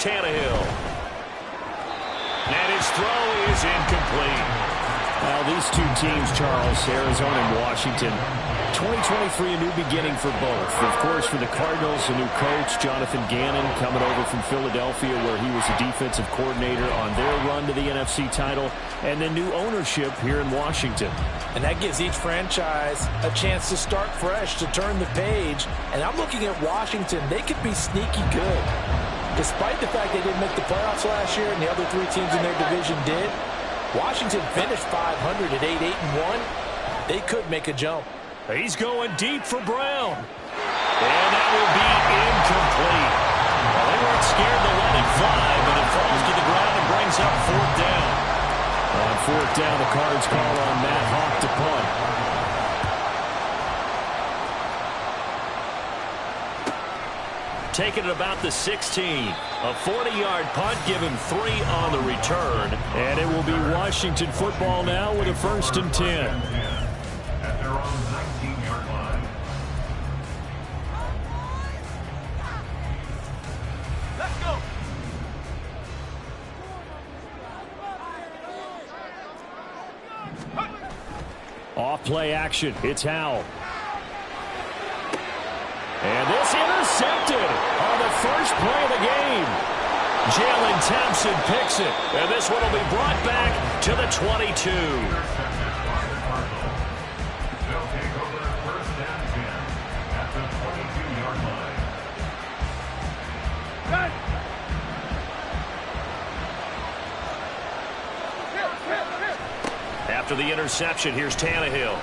Tannehill. And his throw is incomplete. Well, these two teams, Charles, Arizona and Washington, 2023, a new beginning for both. Of course, for the Cardinals, a new coach, Jonathan Gannon, coming over from Philadelphia, where he was the defensive coordinator on their run to the NFC title, and then new ownership here in Washington. And that gives each franchise a chance to start fresh, to turn the page. And I'm looking at Washington. They could be sneaky good. Despite the fact they didn't make the playoffs last year and the other three teams in their division did, Washington finished 500 at 8-8-1. They could make a jump. He's going deep for Brown. And that will be incomplete. Well, they weren't scared to let it fly, but it falls to the ground and brings up fourth down. On fourth down, the Cards call on Matt Hawk to punt. Taking it about the 16. A 40-yard punt, give him 3 on the return. And it will be Washington football now with a 1st and 10. At their own 19-yard line. Let's go. Off play action. It's Howell. And this intercepted on the first play of the game. Jalen Thompson picks it. And this one will be brought back to the 22. They'll take over 1st and 10 at the 22-yard line. After the interception, here's Tannehill.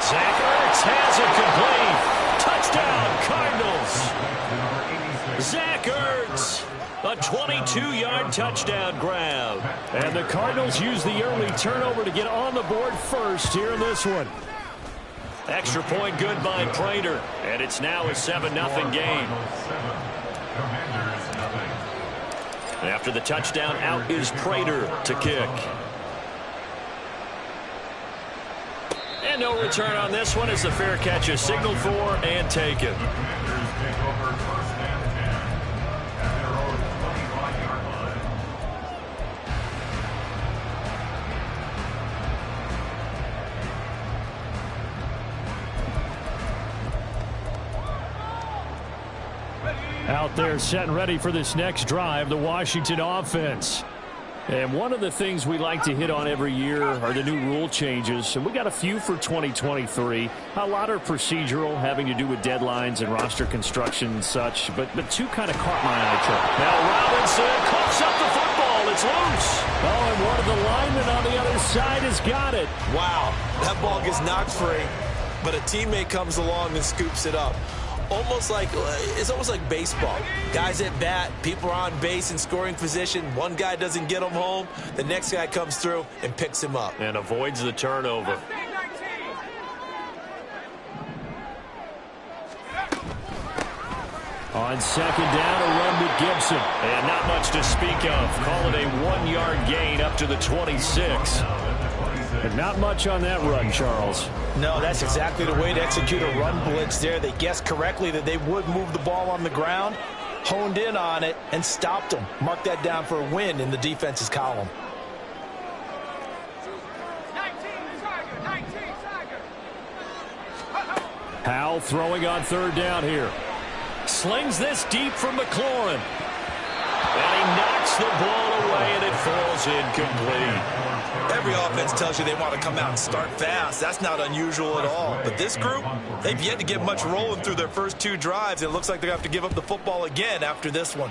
Zach Ertz has it complete. Touchdown, Cardinals. Zach Ertz, a 22-yard touchdown grab. And the Cardinals use the early turnover to get on the board first here in this one. Extra point good by Prater. And it's now a 7-0 game. After the touchdown, out is Prater to kick. And no return on this one as the fair catch is signaled for and taken. Out there set and ready for this next drive, the Washington offense. And one of the things we like to hit on every year are the new rule changes. And we got a few for 2023. A lot are procedural, having to do with deadlines and roster construction and such. But two kind of caught my eye, Trey. Now Robinson coughs up the football. It's loose. Oh, and one of the linemen on the other side has got it. Wow, that ball gets knocked free, but a teammate comes along and scoops it up. It's almost like baseball. Guys at bat, people are on base in scoring position. One guy doesn't get him home. The next guy comes through and picks him up. And avoids the turnover. On second down, a run with Gibson. And not much to speak of. Call it a 1-yard gain up to the 26. And not much on that run, Charles. No, that's exactly the way to execute a run blitz there. They guessed correctly that they would move the ball on the ground, honed in on it, and stopped them. Mark that down for a win in the defense's column. 19, Tiger. Howell throwing on third down here. Slings this deep from McLaurin. And he knocks the ball away, and it falls incomplete. Every offense tells you they want to come out and start fast. That's not unusual at all. But this group, they've yet to get much rolling through their first 2 drives. It looks like they're going to have to give up the football again after this one.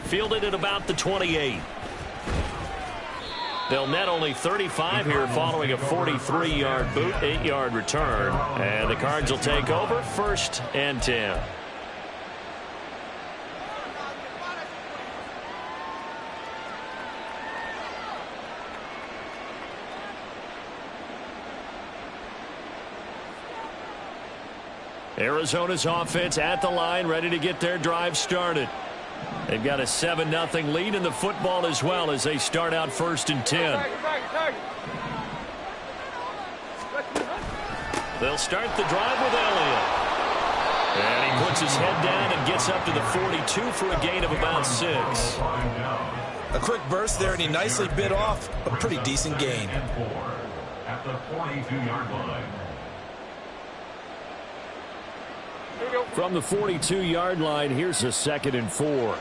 Fielded at about the 28. They'll net only 35 here following a 43-yard boot, 8-yard return. And the Cards will take over 1st and 10. Arizona's offense at the line, ready to get their drive started. They've got a 7-0 lead in the football as well as they start out 1st and 10. They'll start the drive with Elliott. puts his head down and gets up to the 42 for a gain of about 6. A quick burst there, and he nicely bit off a pretty decent gain. At the 42-yard line. From the 42-yard line, here's a 2nd and 4.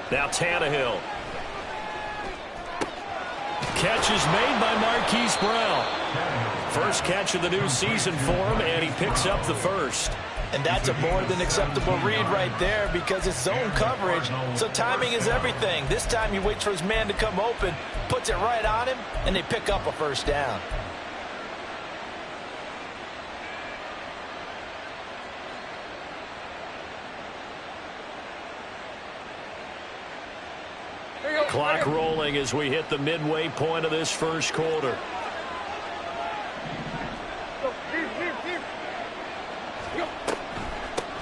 Now Tannehill. Catch is made by Marquise Brown. First catch of the new season for him, and he picks up the first. And that's a more than acceptable read right there because it's zone coverage, so timing is everything. This time he waits for his man to come open, puts it right on him, and they pick up a first down. Clock rolling as we hit the midway point of this first quarter.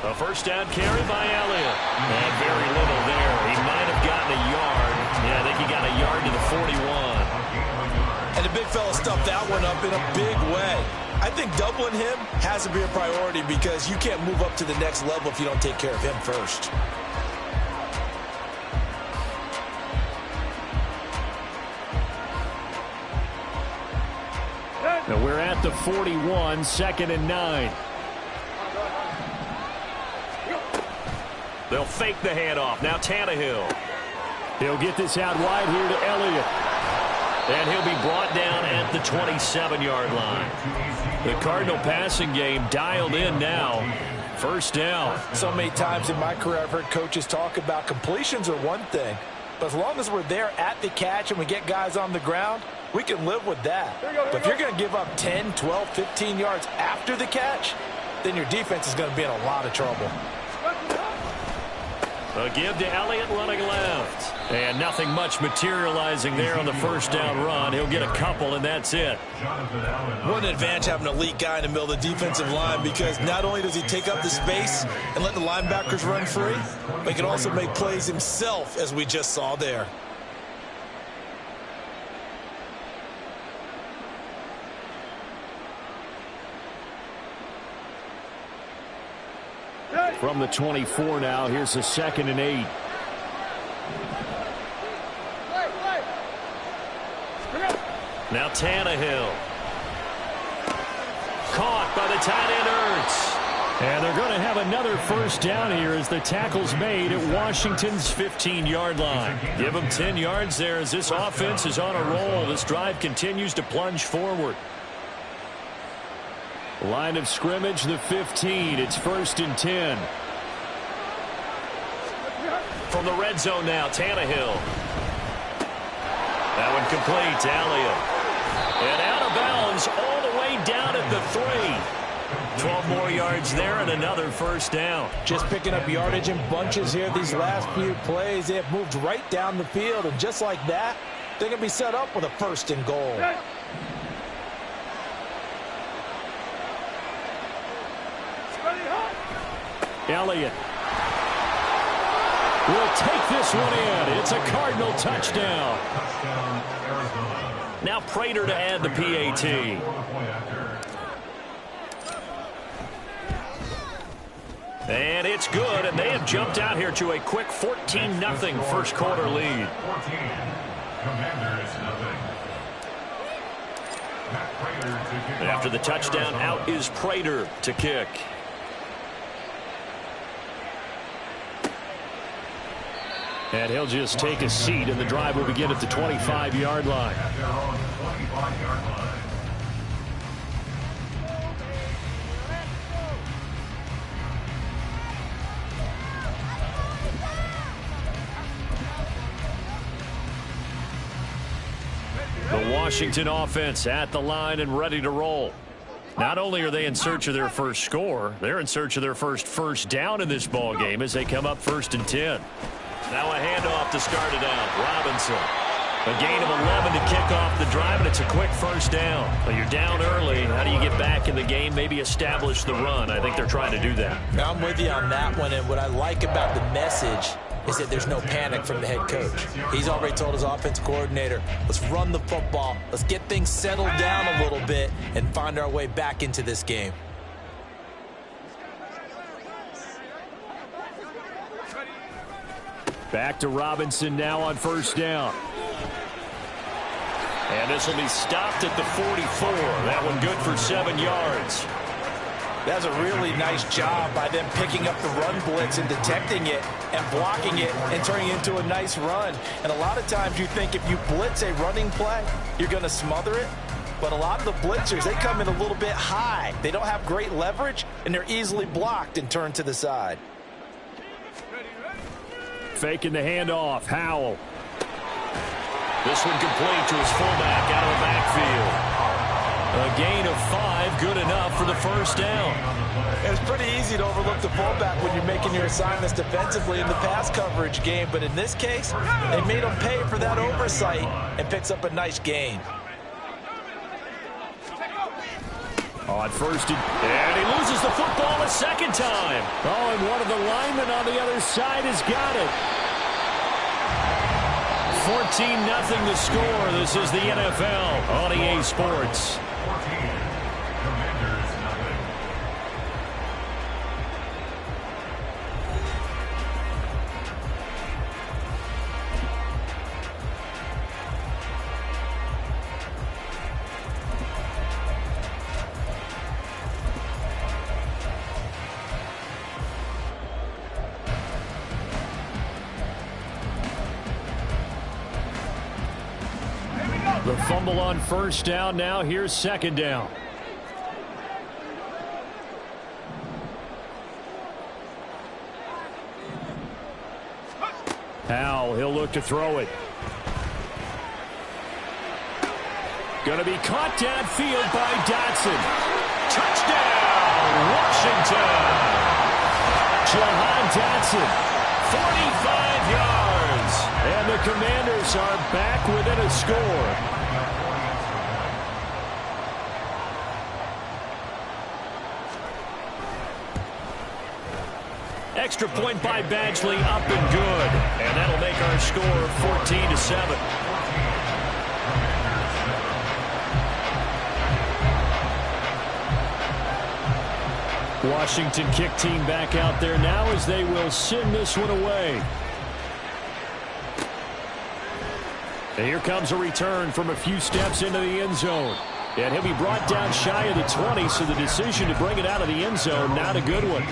A first down carry by Elliott. And very little there. He might have gotten a yard. Yeah, I think he got a yard to the 41. And the big fella stuffed that one up in a big way. I think doubling him has to be a priority because you can't move up to the next level if you don't take care of him first. Now we're at the 41, 2nd and 9. They'll fake the handoff. Now Tannehill. He'll get this out wide here to Elliott. And he'll be brought down at the 27-yard line. The Cardinal passing game dialed in now. First down. So many times in my career I've heard coaches talk about completions are one thing, but as long as we're there at the catch and we get guys on the ground, we can live with that. But if you're going to give up 10, 12, 15 yards after the catch, then your defense is going to be in a lot of trouble. A give to Elliott running left. And nothing much materializing there on the first down run. He'll get a couple, and that's it. What an advantage having an elite guy in the middle of the defensive line because not only does he take up the space and let the linebackers run free, but he can also make plays himself, as we just saw there. From the 24 now, here's a 2nd and 8. Now Tannehill. Caught by the tight end Ertz. And they're going to have another first down here as the tackle's made at Washington's 15-yard line. Give them 10 yards there as this offense is on a roll. This drive continues to plunge forward. Line of scrimmage, the 15. It's 1st and 10. From the red zone now, Tannehill. That one complete to Elliott. And out of bounds all the way down at the 3. 12 more yards there and another first down. Just picking up yardage in bunches here these last few plays. They have moved right down the field, and just like that, they're going to be set up with a 1st and goal. Elliott will take this one in. It's a Cardinal touchdown. Now Prater to add the PAT. And it's good, and they have jumped out here to a quick 14-0 first quarter lead. After the touchdown, out is Prater to kick. And he'll just take a seat, and the drive will begin at the 25-yard line. The Washington offense at the line and ready to roll. Not only are they in search of their first score, they're in search of their first down in this ball game as they come up 1st and 10. Now a handoff to start it out. Robinson. A gain of 11 to kick off the drive, and it's a quick first down. Well, you're down early. How do you get back in the game? Maybe establish the run. I think they're trying to do that. I'm with you on that one, and what I like about the message is that there's no panic from the head coach. He's already told his offensive coordinator, let's run the football, let's get things settled down a little bit and find our way back into this game. Back to Robinson now on first down. And this will be stopped at the 44. That one good for 7 yards. That's a really nice job by them picking up the run blitz and detecting it and blocking it and turning it into a nice run. And a lot of times you think if you blitz a running play, you're going to smother it. But a lot of the blitzers, they come in a little bit high. They don't have great leverage, and they're easily blocked and turned to the side. Faking the handoff. Howell. This one complete to his fullback out of the backfield. A gain of 5, good enough for the first down. It's pretty easy to overlook the fullback when you're making your assignments defensively in the pass coverage game. But in this case, they made him pay for that oversight and picks up a nice gain. On first and he loses the football a second time. Oh, and one of the linemen on the other side has got it. 14-0 the score. This is the NFL on EA Sports. 14, Commanders nothing. The fumble on first down. Now here's second down. Howell, he'll look to throw it. Going to be caught downfield by Dotson. Touchdown, Washington. Jahan Dotson. 45 yards. And the Commanders are back within a score. Extra point by Badgley, up and good. And that'll make our score 14-7. Washington kick team back out there now as they will send this one away. And here comes a return from a few steps into the end zone. And he'll be brought down shy of the 20, so the decision to bring it out of the end zone, not a good one.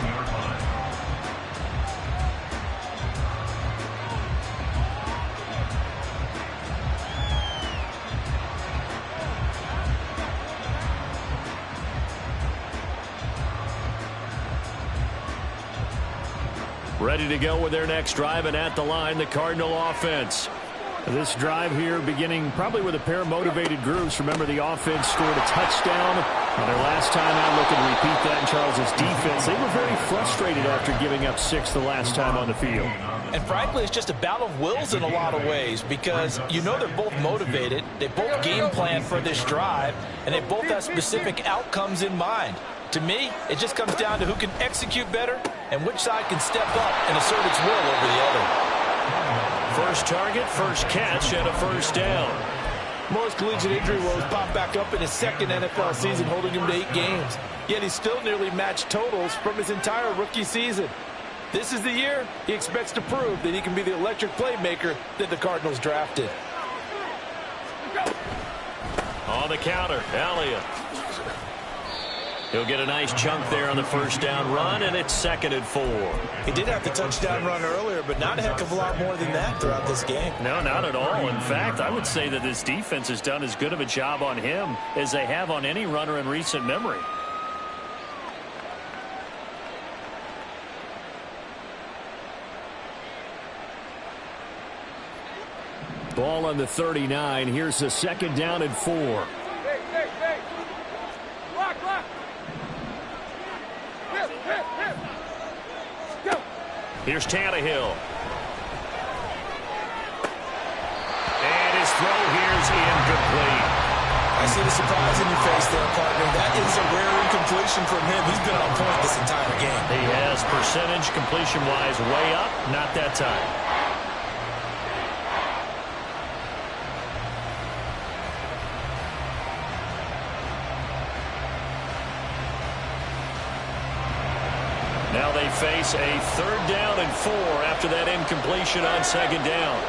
Ready to go with their next drive, and at the line, the Cardinal offense. This drive here beginning probably with a pair of motivated groups. Remember, the offense scored a touchdown on their last time out. Looking to repeat that in Charles's defense. They were very frustrated after giving up 6 the last time on the field. And frankly, it's just a battle of wills in a lot of ways because you know they're both motivated. They both game plan for this drive, and they both have specific outcomes in mind. To me, it just comes down to who can execute better and which side can step up and assert its will over the other. First target, first catch, and a first down. Most collegiate injury woes pop back up in his second NFL season, holding him to 8 games. Yet he still nearly matched totals from his entire rookie season. This is the year he expects to prove that he can be the electric playmaker that the Cardinals drafted. On the counter, Elliott. He'll get a nice chunk there on the first down run, and it's 2nd and 4. He did have the touchdown run earlier, but not a heck of a lot more than that throughout this game. No, not at all. In fact, I would say that this defense has done as good of a job on him as they have on any runner in recent memory. Ball on the 39. Here's the 2nd down and 4. Here's Tannehill. And his throw here's incomplete. I see the surprise in your face there, partner. That is a rare incompletion from him. He's been on point this entire game. He has percentage completion-wise way up, not that time. Now they face a 3rd down and 4 after that incompletion on 2nd down.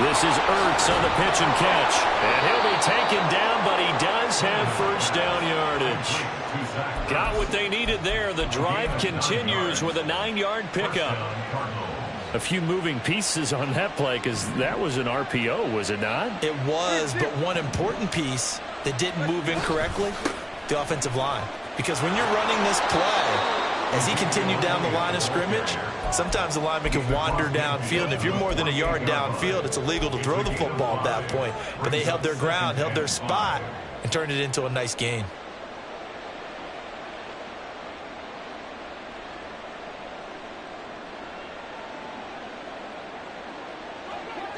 This is Ertz on the pitch and catch. And he'll be taken down, but he does have 1st down yardage. Got what they needed there. The drive continues with a 9-yard pickup. A few moving pieces on that play because that was an RPO, was it not? It was, but one important piece that didn't move incorrectly, the offensive line. Because when you're running this play, as he continued down the line of scrimmage, sometimes the lineman can wander downfield. And if you're more than a yard downfield, it's illegal to throw the football at that point. But they held their ground, held their spot, and turned it into a nice gain.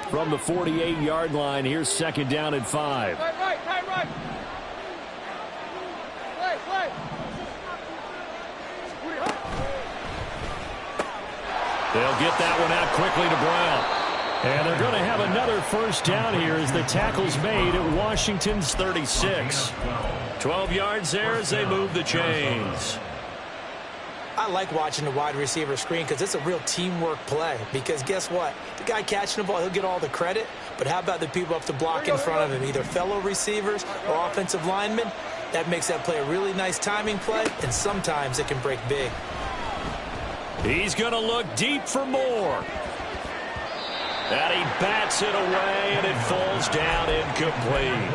From the 48-yard line, here's 2nd down and 5. Right. Play. They'll get that one out quickly to Brown. And they're going to have another 1st down here as the tackle's made at Washington's 36. 12 yards there as they move the chains. I like watching the wide receiver screen because it's a real teamwork play. Because guess what? The guy catching the ball, he'll get all the credit. But how about the people up to block in front of him, either fellow receivers or offensive linemen? That makes that play a really nice timing play, and sometimes it can break big. He's going to look deep for more. And he bats it away, and it falls down incomplete.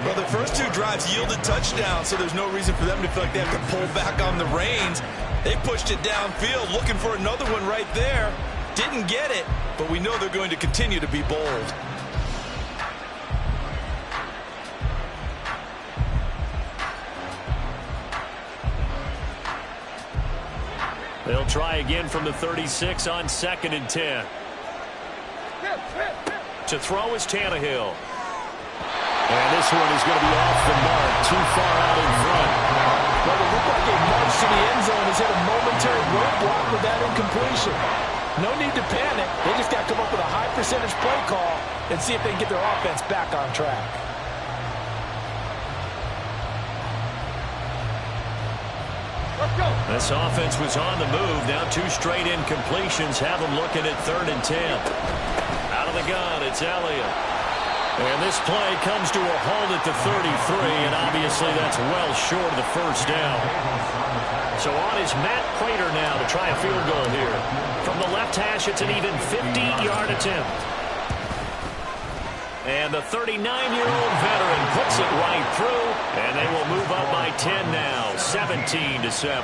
Well, the first 2 drives yielded touchdowns, so there's no reason for them to feel like they have to pull back on the reins. They pushed it downfield, looking for another one right there. Didn't get it, but we know they're going to continue to be bold. They'll try again from the 36 on 2nd and 10. To throw is Tannehill. And this one is going to be off the mark, too far out in front. Well, it looked like a march to the end zone has hit a momentary roadblock with that incompletion. No need to panic. They just got to come up with a high percentage play call and see if they can get their offense back on track. This offense was on the move. Now 2 straight incompletions have them looking at 3rd and 10. Out of the gun, it's Elliott. And this play comes to a halt at the 33, and obviously that's well short of the 1st down. So on is Matt Prater now to try a field goal here. From the left hash, it's an even 50-yard attempt. And the 39-year-old veteran puts it right through, and they will move up by 10 now, 17-7.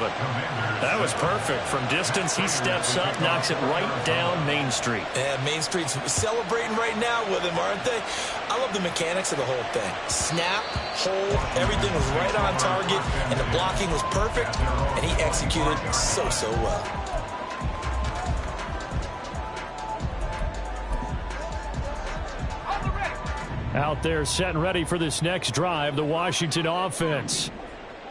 That was perfect. From distance, he steps up, knocks it right down Main Street. Yeah, Main Street's celebrating right now with him, aren't they? I love the mechanics of the whole thing. Snap, hold, everything was right on target, and the blocking was perfect, and he executed so well. Out there set and ready for this next drive, the Washington offense.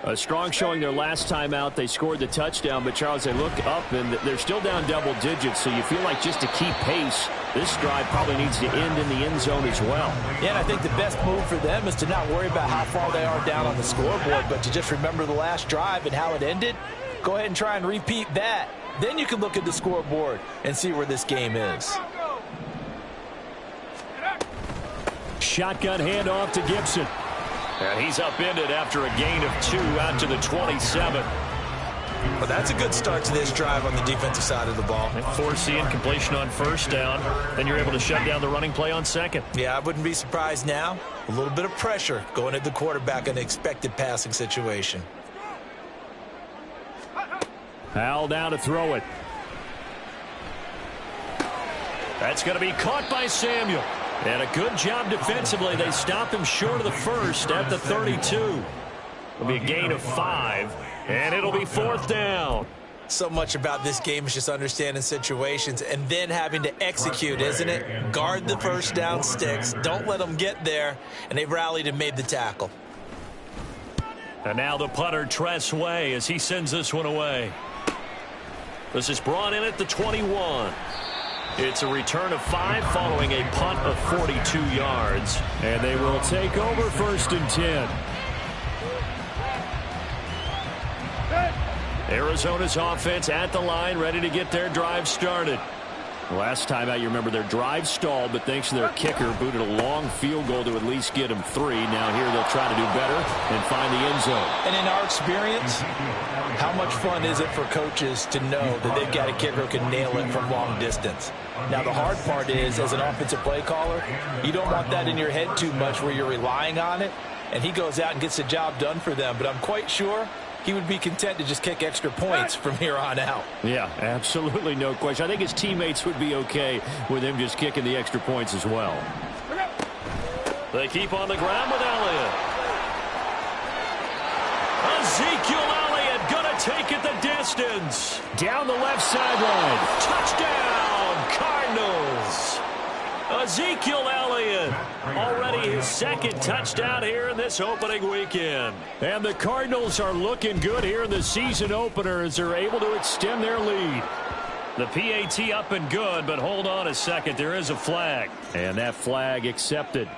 A strong showing their last time out. They scored the touchdown, but Charles, they look up and they're still down double digits, so you feel like just to keep pace, this drive probably needs to end in the end zone as well. Yeah, and I think the best move for them is to not worry about how far they are down on the scoreboard, but to just remember the last drive and how it ended. Go ahead and try and repeat that. Then you can look at the scoreboard and see where this game is. Shotgun handoff to Gibson. And he's upended after a gain of 2 out to the 27. Well, that's a good start to this drive on the defensive side of the ball. Force the incompletion on 1st down. Then you're able to shut down the running play on 2nd. Yeah, I wouldn't be surprised now. A little bit of pressure going at the quarterback in an expected passing situation. Howell down to throw it. That's going to be caught by Samuel. And a good job defensively. They stop him short of the 1st at the 32. It'll be a gain of 5, and it'll be 4th down. So much about this game is just understanding situations and then having to execute, isn't it? Guard the first down sticks. Don't let them get there. And they've rallied and made the tackle. And now the punter, Tress Way, as he sends this one away. This is brought in at the 21. It's a return of 5 following a punt of 42 yards. And they will take over 1st and 10. Arizona's offense at the line, ready to get their drive started. Last time out, you remember their drive stalled, but thanks to their kicker, booted a long field goal to at least get them 3. Now here they'll try to do better and find the end zone. And in our experience, how much fun is it for coaches to know that they've got a kicker who can nail it from long distance? Now, the hard part is, as an offensive play caller, you don't want that in your head too much where you're relying on it, and he goes out and gets the job done for them. But I'm quite sure he would be content to just kick extra points from here on out. Yeah, absolutely no question. I think his teammates would be okay with him just kicking the extra points as well. They keep on the ground with Elliott. Ezekiel Elliott going to take it the distance. Down the left sideline. Touchdown, Cardinals. Ezekiel Elliott, already his 2nd touchdown here in this opening weekend. And the Cardinals are looking good here in the season opener as they're able to extend their lead. The PAT up and good, but hold on a second. There is a flag. And that flag accepted.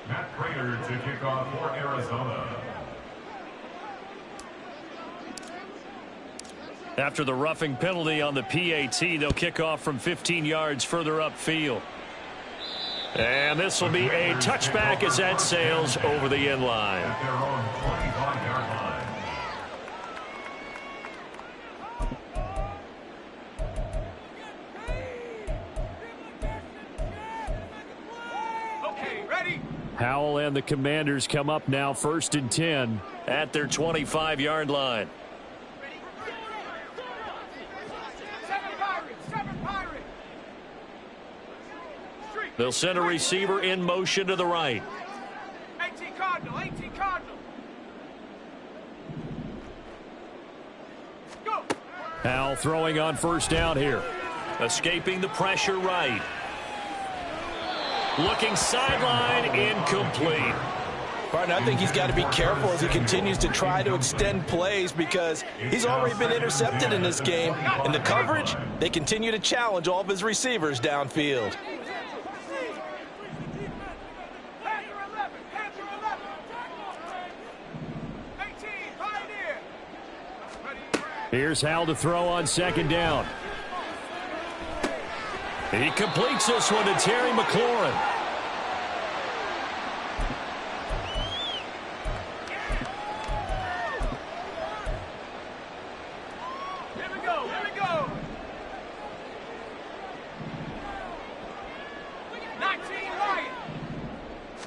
Matt Prater to kick off for Arizona. After the roughing penalty on the PAT, they'll kick off from 15 yards further upfield. And this will be a touchback as that sails over the end line. At their own 25-yard line. Okay, ready? Howell and the Commanders come up now 1st and 10 at their 25-yard line. 7 Pirates. They'll send a receiver in motion to the right. 18 Cardinal. Go. Howell throwing on 1st down here. Escaping the pressure right. Looking sideline, incomplete. Barton, I think he's got to be careful as he continues to try to extend plays because he's already been intercepted in this game. And the coverage, they continue to challenge all of his receivers downfield. Here's Howell to throw on 2nd down. He completes this one to Terry McLaurin. Here we go. 19 Lion.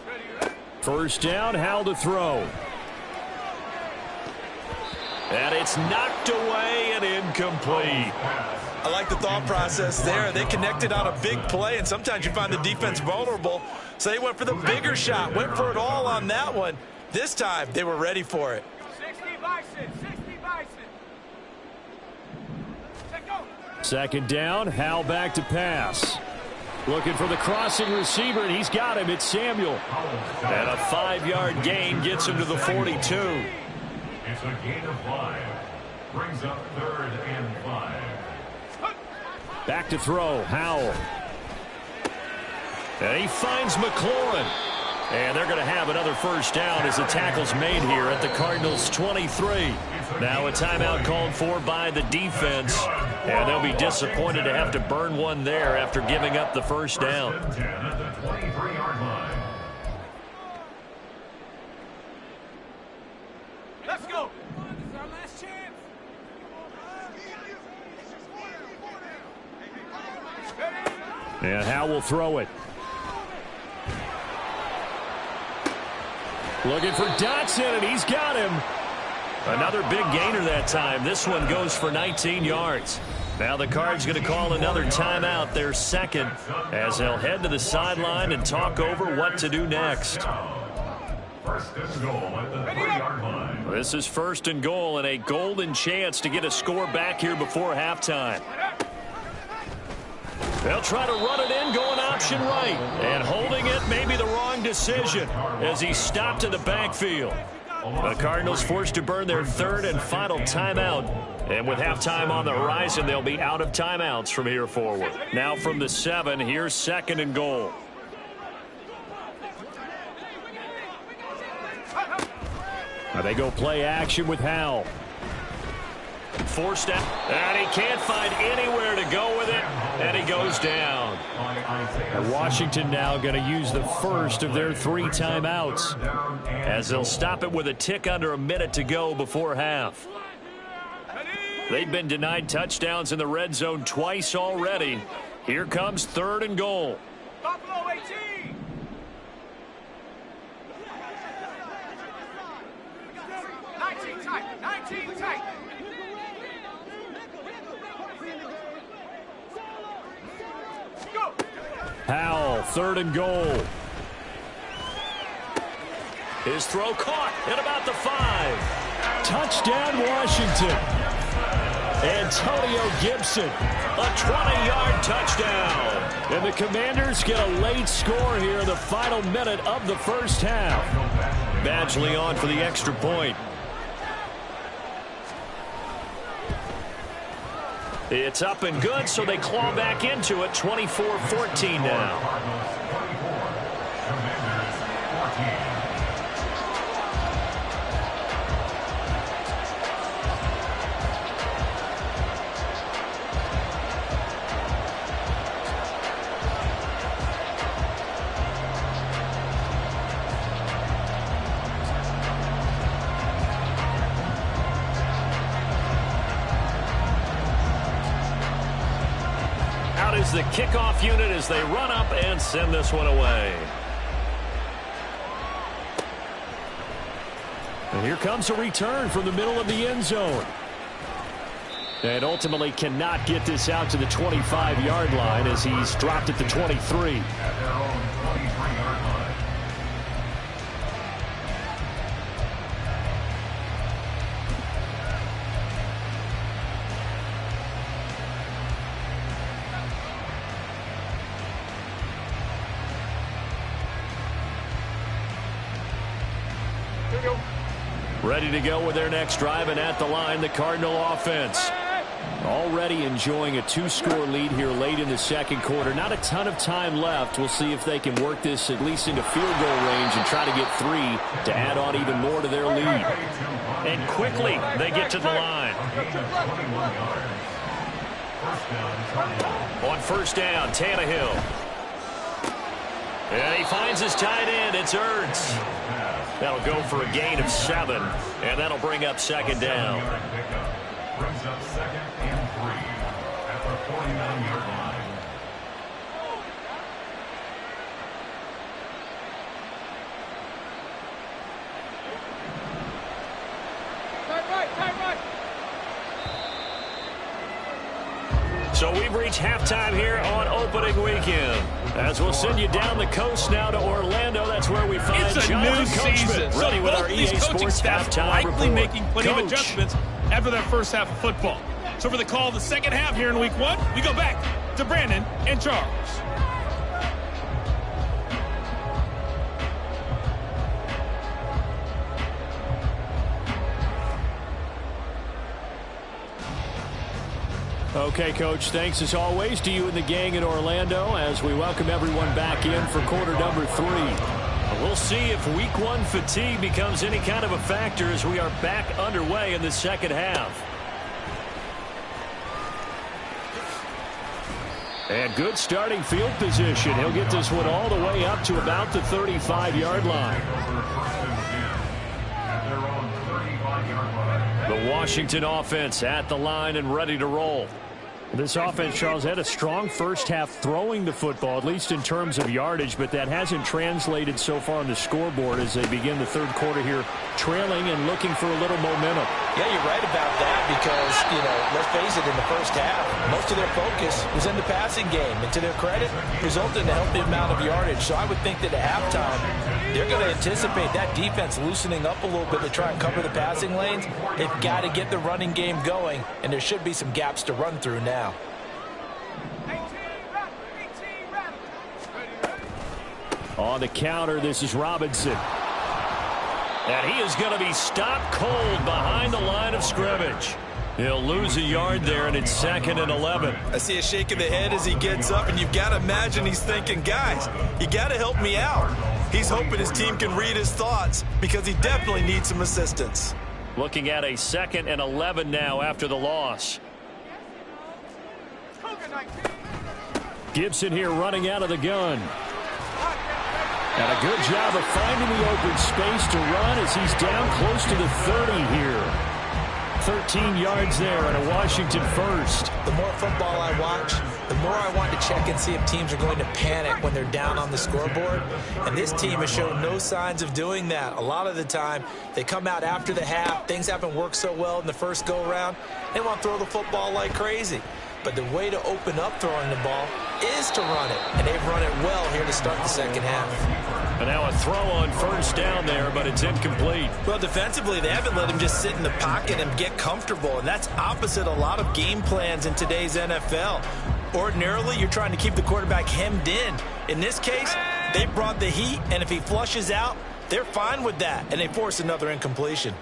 Ready? 1st down, Howell to throw. And it's knocked away and incomplete. I like the thought process there. They connected on a big play, and sometimes you find the defense vulnerable. So they went for the bigger shot, went for it all on that one. This time, they were ready for it. 60 Bison. Set go. 2nd down, Howell back to pass. Looking for the crossing receiver, and he's got him. It's Samuel. And a 5-yard gain gets him to the 42. It's a gain of 5. Brings up 3rd and 5. Back to throw, Howell. And he finds McLaurin. And they're going to have another 1st down as the tackle's made here at the Cardinals' 23. Now a timeout called for by the defense. And they'll be disappointed to have to burn one there after giving up the 1st down. 10 at the 23-yard line. Let's go. This is our last chance. And Howell will throw it. Looking for Dotson, and he's got him. Another big gainer that time. This one goes for 19 yards. Now the Cards going to call another timeout, their second, as they'll head to the sideline and talk over what to do next. First and goal at the 3-yard line. This is first and goal and a golden chance to get a score back here before halftime. They'll try to run it in, going option right. And holding it may be the wrong decision as he stopped in the backfield. The Cardinals forced to burn their third and final timeout. And with halftime on the horizon, they'll be out of timeouts from here forward. Now from the 7, here's second and goal. Now they go play action with Howell. Forced out, and he can't find anywhere to go with it, and he goes down. And Washington now going to use the first of their 3 timeouts, as they'll stop it with a tick under a minute to go before half. They've been denied touchdowns in the red zone twice already. Here comes third and goal. Buffalo 18. Nineteen tight. Go. Howell, third and goal. His throw caught at about the 5. Touchdown, Washington. Antonio Gibson, a 20-yard touchdown. And the Commanders get a late score here in the final minute of the first half. Badgley on for the extra point. It's up and good, so they claw back into it, 24-14 now. The kickoff unit as they run up and send this one away. And here comes a return from the middle of the end zone. And ultimately cannot get this out to the 25-yard line as he's dropped at the 23. At their own 23-yard line. Ready to go with their next drive, and at the line, the Cardinal offense. Already enjoying a 2-score lead here late in the second quarter. Not a ton of time left. We'll see if they can work this at least into field goal range and try to get 3 to add on even more to their lead. And quickly, they get to the line. On first down, Tannehill. And he finds his tight end. It's Ertz. That'll go for a gain of 7, and that'll bring up second down. Brings up second and 3 at the 49-yard line. Tight right. So we've reached halftime here on opening weekend. As we'll send you down the coast now to Orlando. That's where we find it's a Jonathan new season. Coachman, So ready with both our of these EA coaching Sports staffs halftime likely report. making plenty of Coach. adjustments after that first half of football. So for the call of the second half here in week 1, we go back to Brandon and Charles. Okay, Coach, thanks as always to you and the gang in Orlando as we welcome everyone back in for quarter number 3. We'll see if week 1 fatigue becomes any kind of a factor as we are back underway in the second half. And good starting field position. He'll get this one all the way up to about the 35-yard line. The Washington offense at the line and ready to roll. This offense, Charles, had a strong first half throwing the football, at least in terms of yardage, but that hasn't translated so far on the scoreboard as they begin the third quarter here, trailing and looking for a little momentum. Yeah, you're right about that because, let's face it, in the first half, most of their focus was in the passing game. And to their credit, resulted in a healthy amount of yardage. So I would think that at halftime, they're going to anticipate that defense loosening up a little bit to try and cover the passing lanes. They've got to get the running game going, and there should be some gaps to run through now. On the counter, this is Robinson. And he is going to be stopped cold behind the line of scrimmage. He'll lose a yard there, and it's 2nd and 11. I see a shake of the head as he gets up, and you've got to imagine he's thinking, guys, you got to help me out. He's hoping his team can read his thoughts because he definitely needs some assistance. Looking at a 2nd and 11 now after the loss. Gibson here running out of the gun. And a good job of finding the open space to run as he's down close to the 30 here. 13 yards there and a Washington first. The more football I watch, the more I want to check and see if teams are going to panic when they're down on the scoreboard. And this team has shown no signs of doing that. A lot of the time, they come out after the half. Things haven't worked so well in the first go-around. They want to throw the football like crazy. But the way to open up throwing the ball is to run it. And they've run it well here to start the second half. And now a throw on first down there, but it's incomplete. Well, defensively, they haven't let him just sit in the pocket and get comfortable. And that's opposite a lot of game plans in today's NFL. Ordinarily, you're trying to keep the quarterback hemmed in. In this case, they brought the heat, and if he flushes out, they're fine with that. And they force another incompletion.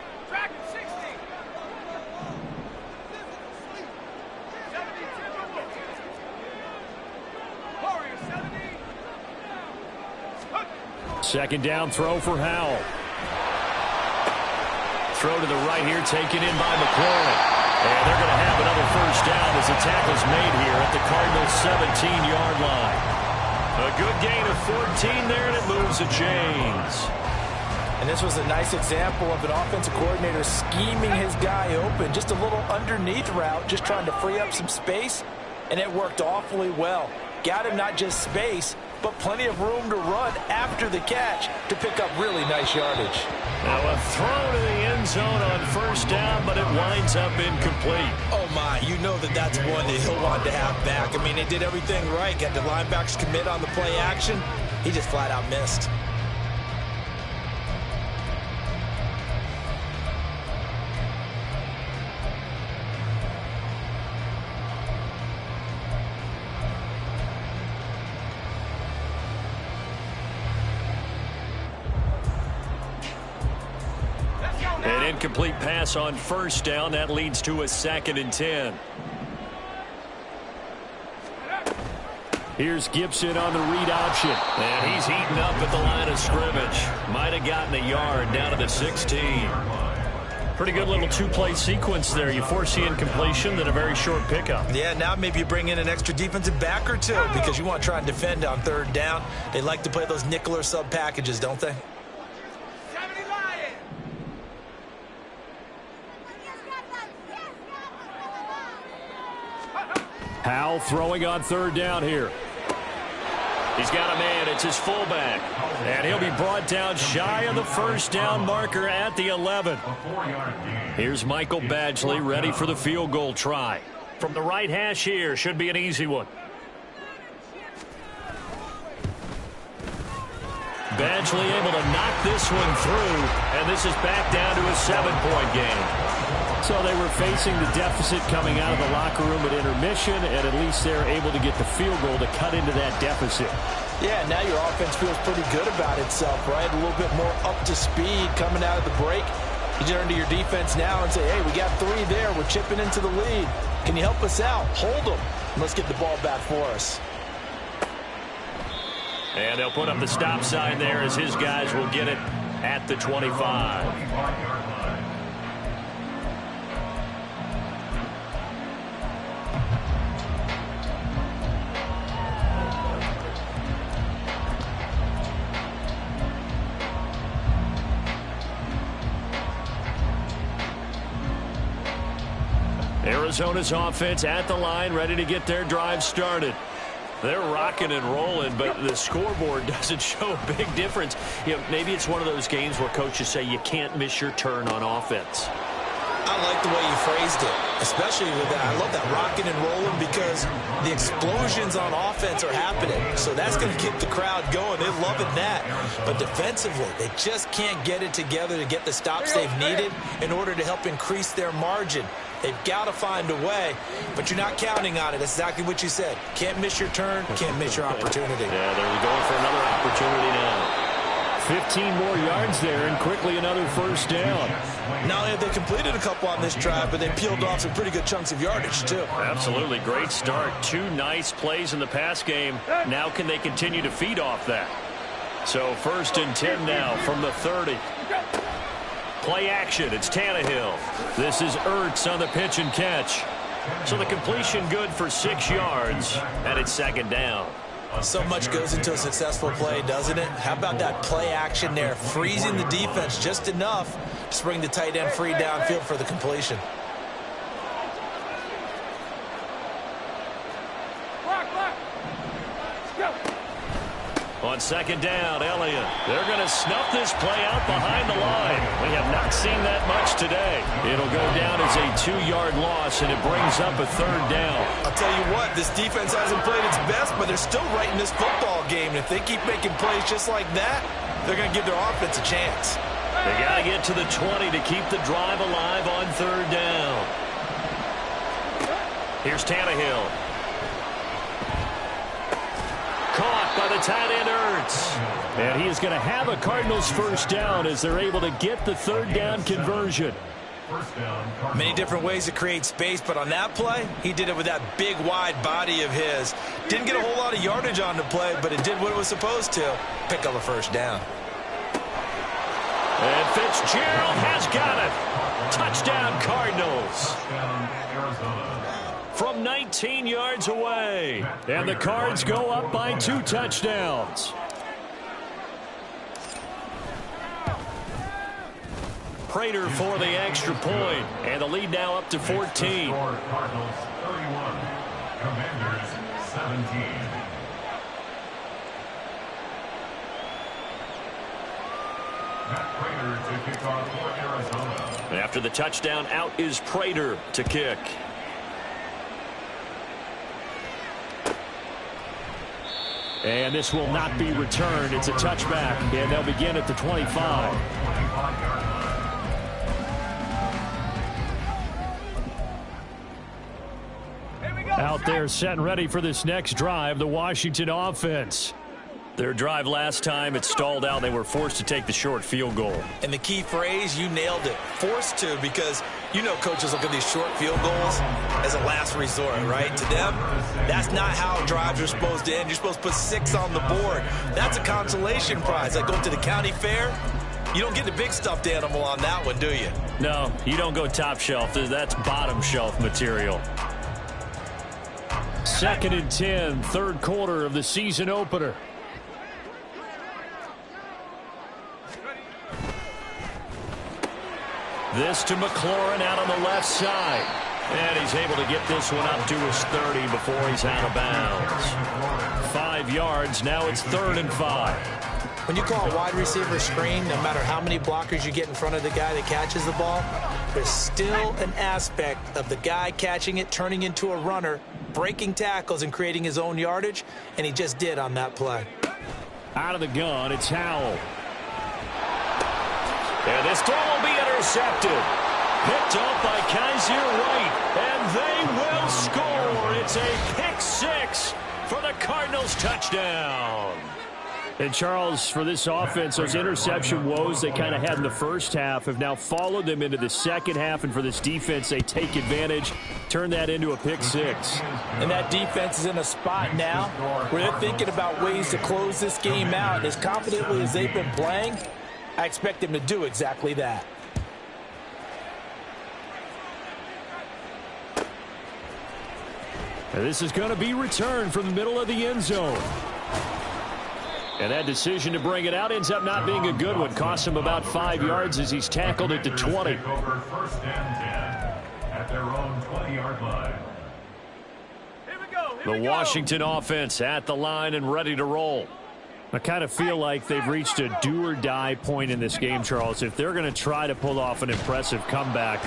Second down throw for Howell. Throw to the right here, taken in by McLaurin. And they're going to have another first down as the tackle's made here at the Cardinals' 17-yard line. A good gain of 14 there, and it moves the chains. And this was a nice example of an offensive coordinator scheming his guy open. Just a little underneath route, just trying to free up some space, and it worked awfully well. Got him not just space, but plenty of room to run after the catch to pick up really nice yardage. Now a throw to the end zone on first down, but it winds up incomplete. Oh, my, you know that's one that he'll want to have back. I mean, they did everything right. Got the linebackers commit on the play action. He just flat out missed. An incomplete pass on first down. That leads to a 2nd and 10. Here's Gibson on the read option. And he's heating up at the line of scrimmage. Might have gotten a yard down to the 16. Pretty good little two-play sequence there. You force the incompletion, then a very short pickup. Yeah, now maybe you bring in an extra defensive back or two because you want to try and defend on third down. They like to play those nickel or sub packages, don't they? Howell throwing on third down here. He's got a man. It's his fullback. And he'll be brought down shy of the first down marker at the 11. Here's Michael Badgley ready for the field goal try. From the right hash here, should be an easy one. Badgley able to knock this one through, and this is back down to a 7-point game. So they were facing the deficit coming out of the locker room at intermission, and at least they're able to get the field goal to cut into that deficit. Yeah, now your offense feels pretty good about itself, right? A little bit more up to speed coming out of the break. You turn to your defense now and say, hey, we got 3 there. We're chipping into the lead. Can you help us out? Hold them. Let's get the ball back for us. And they'll put up the stop sign there as his guys will get it at the 25. Arizona's offense at the line, ready to get their drive started. They're rocking and rolling, but the scoreboard doesn't show a big difference. You know, maybe it's one of those games where coaches say you can't miss your turn on offense. I like the way you phrased it, especially with that. I love that rocking and rolling because the explosions on offense are happening. So that's going to keep the crowd going. They're loving that. But defensively, they just can't get it together to get the stops they've needed in order to help increase their margin. They've got to find a way, but you're not counting on it. That's exactly what you said. Can't miss your turn, can't miss your opportunity. Yeah, they're going for another opportunity now. 15 more yards there, and quickly another first down. Not only have they completed a couple on this drive, but they peeled off some pretty good chunks of yardage, too. Absolutely. Great start. 2 nice plays in the pass game. Now can they continue to feed off that? So 1st and 10 now from the 30. Play action. It's Tannehill. This is Ertz on the pitch and catch. So the completion good for 6 yards, and it's 2nd down. So much goes into a successful play, doesn't it? How about that play action there? Freezing the defense just enough to bring the tight end free downfield for the completion. On 2nd down, Elliott. They're going to snuff this play out behind the line. We have not seen that much today. It'll go down as a 2-yard loss, and it brings up a 3rd down. I'll tell you what, this defense hasn't played its best, but they're still right in this football game. And if they keep making plays just like that, they're going to give their offense a chance. They got to get to the 20 to keep the drive alive on 3rd down. Here's Tannehill. Caught by the tight end, Ertz. And he is going to have a Cardinals first down as they're able to get the 3rd down conversion. Many different ways to create space, but on that play, he did it with that big, wide body of his. Didn't get a whole lot of yardage on the play, but it did what it was supposed to. Pick up a first down. And Fitzgerald has got it. Touchdown, Cardinals. From 19 yards away. And the Cards go up by 2 touchdowns. Prater for the extra point. And the lead now up to 14. Cardinals 31, Commanders 17. Matt Prater to kick off for Arizona. After the touchdown, out is Prater to kick. And this will not be returned. It's a touchback, and they'll begin at the 25. Out there set and ready for this next drive, the Washington offense. Their drive last time, it stalled out. They were forced to take the short field goal. And the key phrase, you nailed it. Forced to, because you know coaches look at these short field goals as a last resort, right? To them, that's not how drives are supposed to end. You're supposed to put 6 on the board. That's a consolation prize. Like going to the county fair, you don't get the big stuffed animal on that one, do you? No, you don't go top shelf. That's bottom shelf material. 2nd and 10, 3rd quarter of the season opener. This to McLaurin out on the left side. And he's able to get this one up to his 30 before he's out of bounds. 5 yards. Now it's 3rd and 5. When you call a wide receiver screen, no matter how many blockers you get in front of the guy that catches the ball, there's still an aspect of the guy catching it, turning into a runner, breaking tackles and creating his own yardage, and he just did on that play. Out of the gun, it's Howell. And this throw will be intercepted. Picked off by Kaiser White, and they will score. It's a pick 6 for the Cardinals touchdown. And Charles, for this offense, those interception woes they kind of had in the first half have now followed them into the second half, and for this defense, they take advantage, turn that into a pick 6. And that defense is in a spot now where they're thinking about ways to close this game out. And as confidently as they've been playing, I expect them to do exactly that. And this is going to be returned from the middle of the end zone. And that decision to bring it out ends up not being a good one. Costs him about 5 yards as he's tackled at the 20. at their own 20-yard line. Here we go. The Washington offense at the line and ready to roll. I kind of feel like they've reached a do-or-die point in this game, Charles. If they're going to try to pull off an impressive comeback,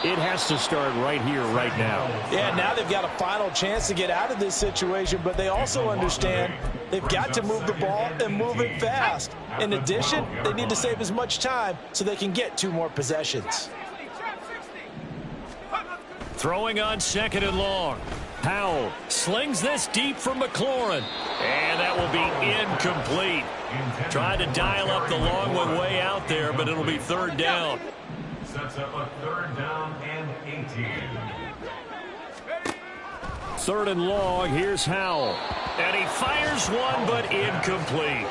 it has to start right here, right now. Yeah, now they've got a final chance to get out of this situation, but they also understand they've got to move the ball and move it fast. In addition, they need to save as much time so they can get 2 more possessions. Throwing on 2nd and long. Howell slings this deep from McLaurin. And that will be incomplete. Trying to dial up the long one way out there, but it'll be 3rd down. Sets up a 3rd down and 18. 3rd and long, here's Howell. And he fires one, but incomplete.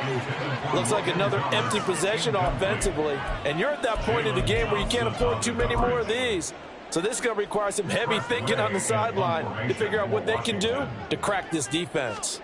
Looks like another empty possession offensively. And you're at that point in the game where you can't afford too many more of these. So this is going to require some heavy thinking on the sideline to figure out what they can do to crack this defense.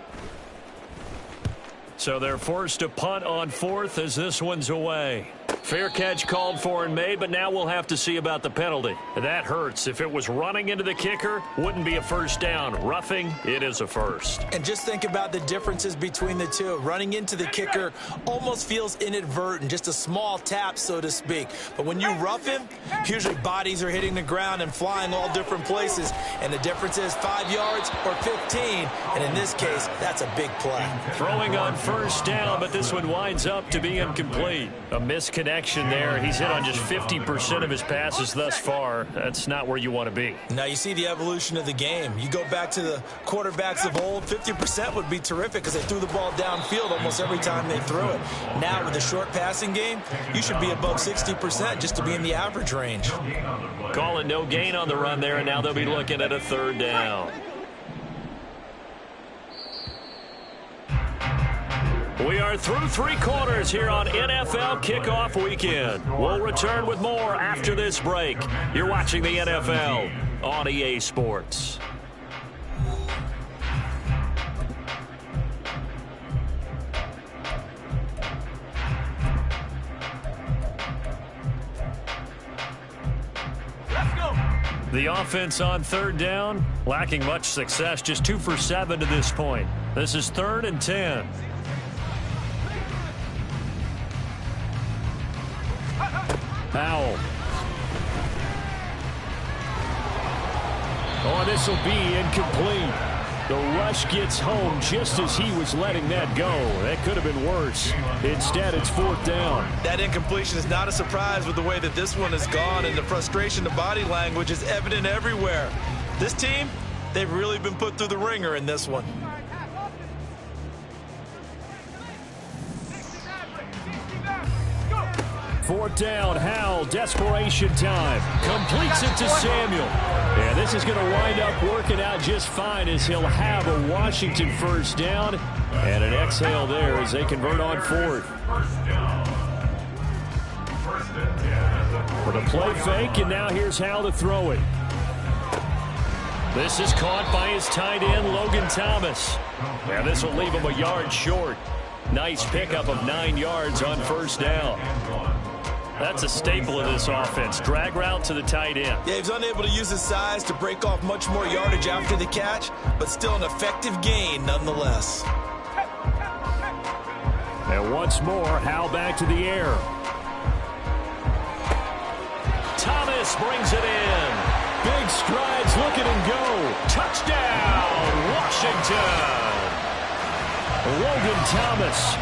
So they're forced to punt on 4th as this one's away. Fair catch called for and made, but now we'll have to see about the penalty. That hurts. If it was running into the kicker, wouldn't be a 1st down. Roughing, it is a 1st. And just think about the differences between the two. Running into the kicker almost feels inadvertent, just a small tap, so to speak. But when you rough him, usually bodies are hitting the ground and flying all different places. And the difference is 5 yards or 15. And in this case, that's a big play. Throwing on 1st down, but this one winds up to be incomplete. A misconnection there. He's hit on just 50% of his passes thus far. That's not where you want to be. Now you see the evolution of the game. You go back to the quarterbacks of old, 50% would be terrific because they threw the ball downfield almost every time they threw it. Now with the short passing game, you should be above 60% just to be in the average range. Call it no gain on the run there, and now they'll be looking at a 3rd down. We are through 3 quarters here on NFL Kickoff Weekend. We'll return with more after this break. You're watching the NFL on EA Sports. Let's go. The offense on 3rd down, lacking much success, just 2 for 7 to this point. This is 3rd and 10. Howell. Oh, this will be incomplete. The rush gets home just as he was letting that go. That could have been worse. Instead, it's 4th down. That incompletion is not a surprise with the way that this one has gone, and the frustration, the body language is evident everywhere. This team, they've really been put through the ringer in this one. 4th down, Howell, desperation time. Completes it to Samuel. Yeah, this is going to wind up working out just fine as he'll have a Washington 1st down. And an exhale there as they convert on 4th. For the play fake, and now here's Howell to throw it. This is caught by his tight end, Logan Thomas. Yeah, this will leave him a yard short. Nice pickup of 9 yards on 1st down. That's a staple of this offense. Drag route to the tight end. Yeah, he's unable to use his size to break off much more yardage after the catch, but still an effective gain nonetheless. And once more, Howell back to the air. Thomas brings it in. Big strides, look at him go. Touchdown, Washington. Logan Thomas,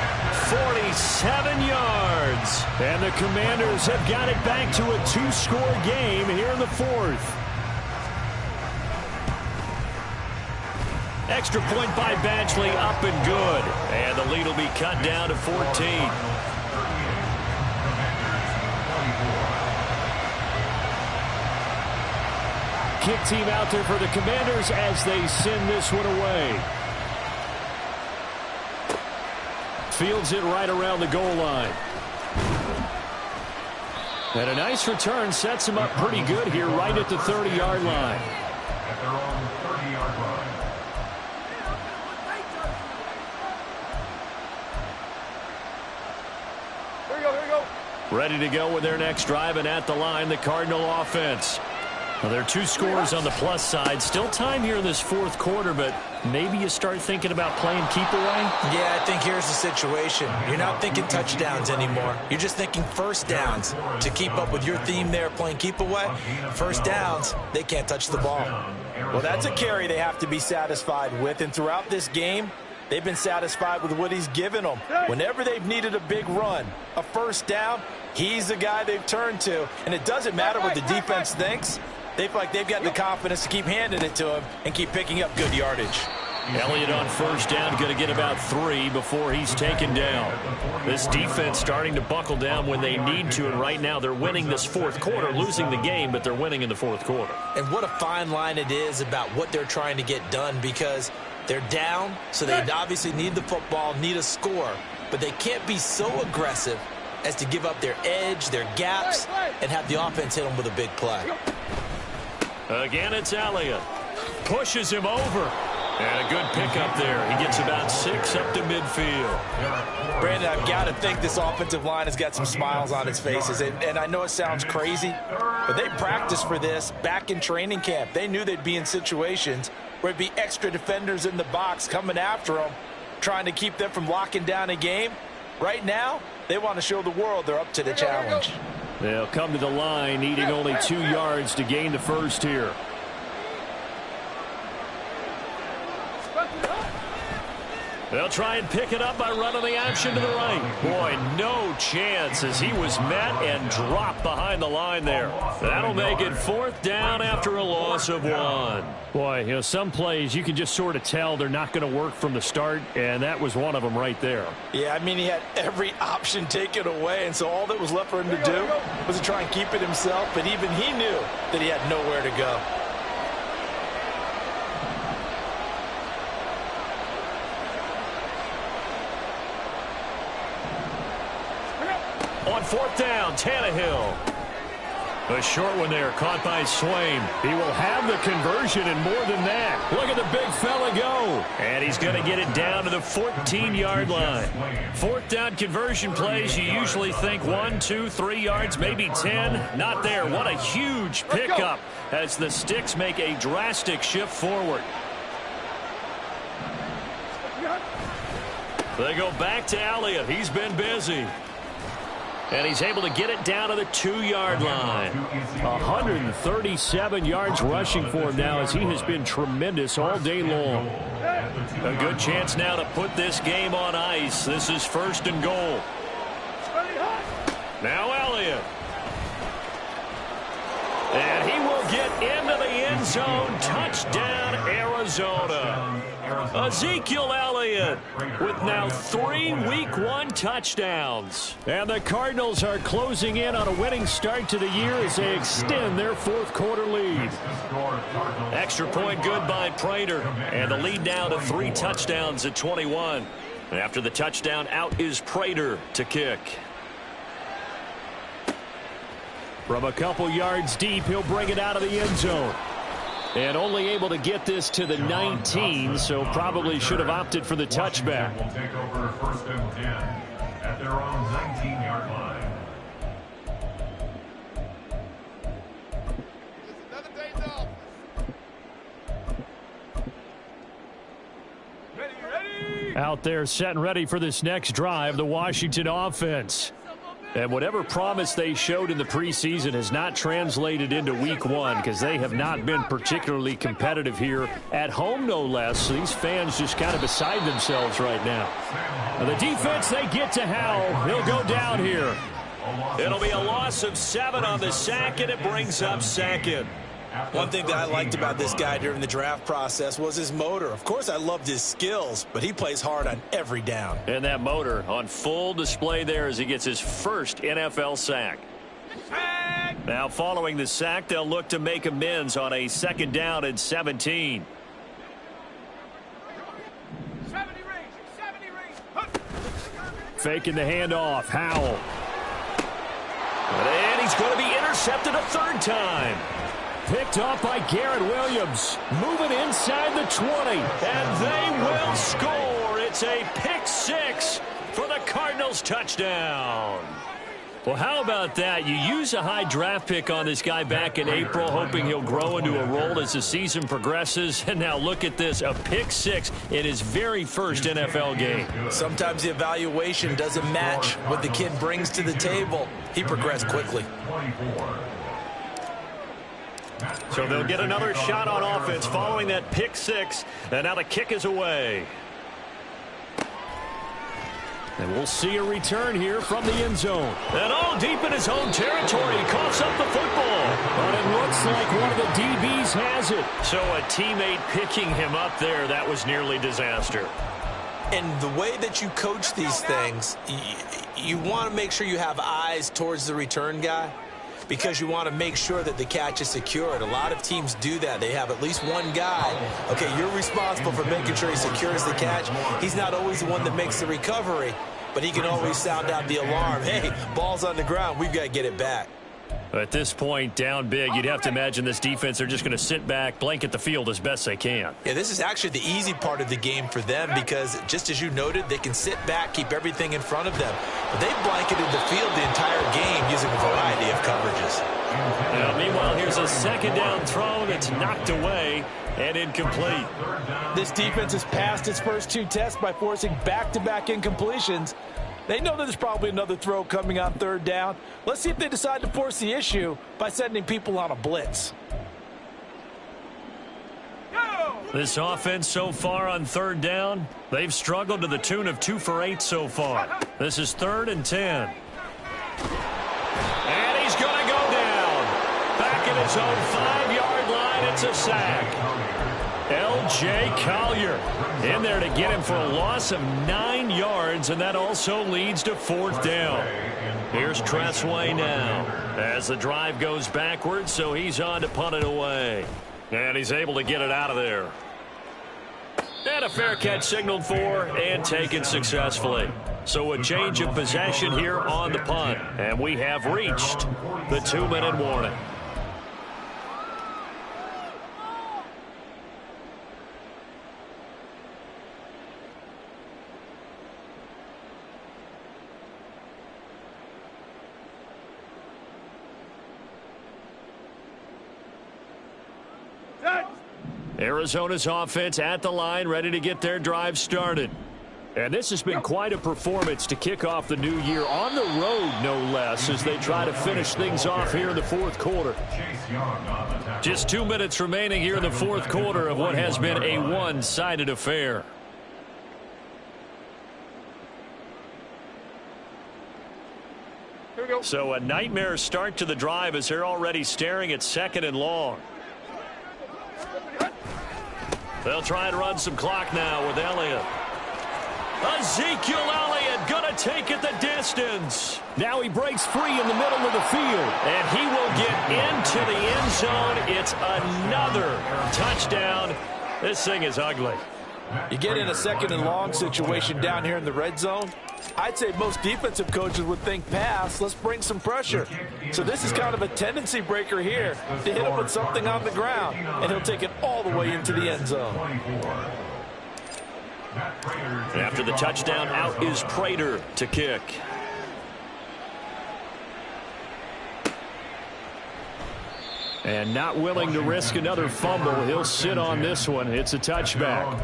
47 yards. And the Commanders have got it back to a 2-score game here in the 4th. Extra point by Badgley, up and good. And the lead will be cut down to 14. Kick team out there for the Commanders as they send this one away. Fields it right around the goal line. And a nice return sets him up pretty good here right at the 30-yard line. At their own 30-yard line. Here we go, here we go. Ready to go with their next drive, and at the line, the Cardinal offense. Well, there are 2 scores on the plus side. Still time here in this fourth quarter, but maybe you start thinking about playing keep away? Yeah, I think here's the situation. You're not thinking touchdowns anymore. You're just thinking first downs. To keep up with your theme there, playing keep away, first downs, they can't touch the ball. Well, that's a carry they have to be satisfied with, and throughout this game, they've been satisfied with what he's given them. Whenever they've needed a big run, a first down, he's the guy they've turned to. And it doesn't matter what the defense thinks. They feel like they've got the confidence to keep handing it to him and keep picking up good yardage. Elliott on first down, going to get about 3 before he's taken down. This defense starting to buckle down when they need to, and right now they're winning this fourth quarter, losing the game, but they're winning in the fourth quarter. And what a fine line it is about what they're trying to get done, because they're down, so they obviously need the football, need a score, but they can't be so aggressive as to give up their edge, their gaps, and have the offense hit them with a big play. Again, it's Elliott. Pushes him over. And a good pickup there. He gets about 6 up to midfield. Brandon, I've got to think this offensive line has got some smiles on its faces. And I know it sounds crazy, but they practiced for this back in training camp. They knew they'd be in situations where it'd be extra defenders in the box coming after them, trying to keep them from locking down a game. Right now, they want to show the world they're up to the challenge. They'll come to the line, needing only 2 yards to gain the first here. They'll try and pick it up by running the option to the right. Boy, no chance as he was met and dropped behind the line there. That'll make it 4th down after a loss of 1. Boy, you know, some plays you can just sort of tell they're not going to work from the start, and that was one of them right there. Yeah, I mean, he had every option taken away, and so all that was left for him to do was to try and keep it himself, but even he knew that he had nowhere to go. On 4th down, Tannehill. A short one there, caught by Swain. He will have the conversion and more than that. Look at the big fella go. And he's going to get it down to the 14-yard line. 4th down conversion plays, you usually think 1, 2, 3 yards, maybe 10. Not there. What a huge pickup as the Sticks make a drastic shift forward. They go back to Elliott. He's been busy. And he's able to get it down to the 2-yard line. 137 yards rushing for him now as he has been tremendous all day long. A good chance now to put this game on ice. This is 1st and goal. Now Elliott. And he will get into the end zone. Touchdown, Arizona. Ezekiel Elliott with now 3 Week 1 touchdowns. And the Cardinals are closing in on a winning start to the year as they extend their 4th quarter lead. Extra point good by Prater. And the lead now to 3 touchdowns at 21. And after the touchdown, out is Prater to kick. From a couple yards deep, he'll bring it out of the end zone. And only able to get this to the 19, so probably should have opted for the touchback. Will take over 1st and 10 at their own 19-yard line. Another day's off. Ready. Out there set and ready for this next drive, the Washington offense. And whatever promise they showed in the preseason has not translated into Week 1 because they have not been particularly competitive here at home, no less. So these fans just kind of beside themselves right now. And the defense, they get to Howell. He'll go down here. It'll be a loss of 7 on the sack, and it brings up 2nd. One thing that I liked about this guy during the draft process was his motor. Of course, I loved his skills, but he plays hard on every down. And that motor on full display there as he gets his first NFL sack. Now, following the sack, they'll look to make amends on a 2nd down and 17. 70 range. Faking the handoff, Howell. And he's going to be intercepted a 3rd time. Picked up by Garrett Williams. Moving inside the 20. And they will score. It's a pick 6 for the Cardinals touchdown. Well, how about that? You use a high draft pick on this guy back in April, hoping he'll grow into a role as the season progresses. And now look at this, a pick six in his very first NFL game. Sometimes the evaluation doesn't match what the kid brings to the table. He progressed quickly. So they'll get another shot on offense following that pick six. And now the kick is away. And we'll see a return here from the end zone. And all deep in his own territory. He coughs up the football. But it looks like one of the DBs has it. So a teammate picking him up there, that was nearly disaster. And the way that you coach these things, you want to make sure you have eyes towards the return guy, because you want to make sure that the catch is secured. A lot of teams do that. They have at least one guy. Okay, you're responsible for making sure he secures the catch. He's not always the one that makes the recovery, but he can always sound out the alarm. Hey, ball's on the ground. We've got to get it back. At this point, down big, you'd have to imagine this defense, they're just going to sit back, blanket the field as best they can. Yeah, this is actually the easy part of the game for them because, just as you noted, they can sit back, keep everything in front of them. But they've blanketed the field the entire game using a variety of coverages. Now, meanwhile, here's a second down throw that's knocked away and incomplete. This defense has passed its first two tests by forcing back-to-back incompletions. They know that there's probably another throw coming on third down. Let's see if they decide to force the issue by sending people on a blitz. This offense so far on third down, they've struggled to the tune of 2 for 8 so far. This is 3rd and 10. And he's going to go down. Back at his own 5-yard line, it's a sack. L.J. Collier in there to get him for a loss of 9 yards, and that also leads to 4th down. Here's Tressway now as the drive goes backwards, so he's on to punt it away. And he's able to get it out of there. And a fair catch signaled for and taken successfully. So a change of possession here on the punt. And we have reached the 2-minute warning. Arizona's offense at the line, ready to get their drive started. And this has been quite a performance to kick off the new year on the road, no less, as they try to finish things off here in the 4th quarter. Just 2 minutes remaining here in the 4th quarter of what has been a one-sided affair. So a nightmare start to the drive as they're already staring at 2nd and long. They'll try and run some clock now with Elliott. Ezekiel Elliott going to take it the distance. Now he breaks free in the middle of the field. And he will get into the end zone. It's another touchdown. This thing is ugly. You get in a 2nd and long situation down here in the red zone. I'd say most defensive coaches would think pass. Let's bring some pressure. So this is kind of a tendency breaker here to hit him with something on the ground. And he'll take it all the way into the end zone. After the touchdown, out is Prater to kick. And not willing to risk another fumble. He'll sit on this one. It's a touchback.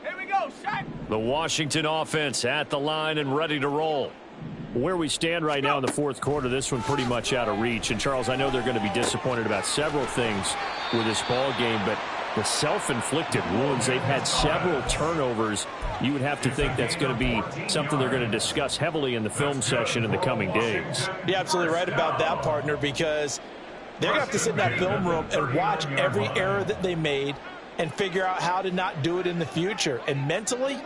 Here we go, set. The Washington offense at the line and ready to roll. Where we stand right now in the 4th quarter, this one pretty much out of reach. And, Charles, I know they're going to be disappointed about several things with this ball game, but the self-inflicted wounds, they've had several turnovers. You would have to think that's going to be something they're going to discuss heavily in the film session in the coming days. You're absolutely right about that, partner, because they're going to have to sit in that film room and watch every error that they made and figure out how to not do it in the future. And mentally,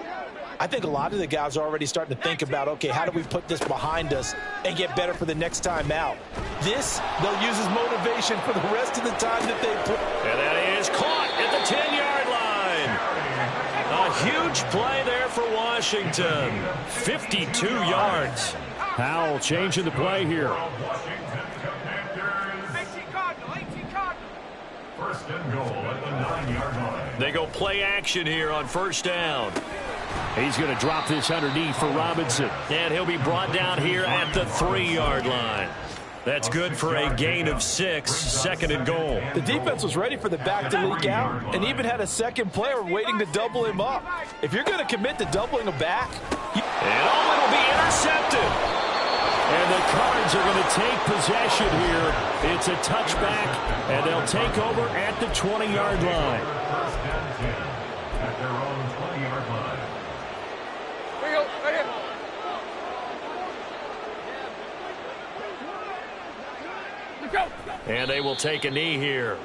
I think a lot of the guys are already starting to think about, okay, how do we put this behind us and get better for the next time out? This, they'll use as motivation for the rest of the time that they play. And that is caught at the 10-yard line. A huge play there for Washington. 52 yards. Howell changing the play here. 18 Cardinal, 18 Cardinal. First and goal at the 9-yard line. They go play action here on first down. He's going to drop this underneath for Robinson. And he'll be brought down here at the 3-yard line. That's good for a gain of 6, second and goal. The defense was ready for the back to leak out and even had a second player waiting to double him up. If you're going to commit to doubling a back... And it'll be intercepted. And the Cards are going to take possession here. It's a touchback, and they'll take over at the 20-yard line. First and 10 at their own 20-yard line. There you go, right here. Let's go. And they will take a knee here.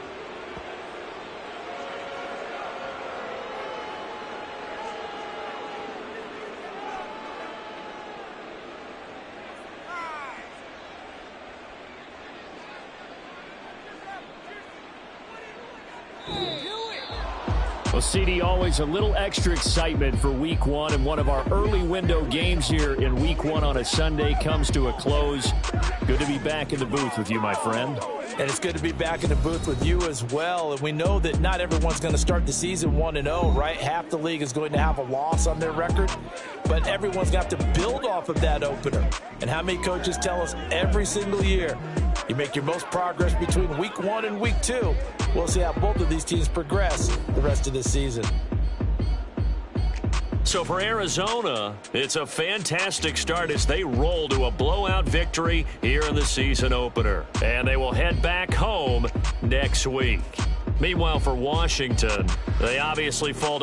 Well, CD, always a little extra excitement for Week 1, and one of our early window games here in Week 1 on a Sunday comes to a close. Good to be back in the booth with you, my friend. And it's good to be back in the booth with you as well. And we know that not everyone's going to start the season 1-0, right? Half the league is going to have a loss on their record. But everyone's got to build off of that opener. And how many coaches tell us every single year, you make your most progress between Week 1 and Week 2. We'll see how both of these teams progress the rest of the season. So for Arizona, it's a fantastic start as they roll to a blowout victory here in the season opener. And they will head back home next week. Meanwhile, for Washington, they obviously fall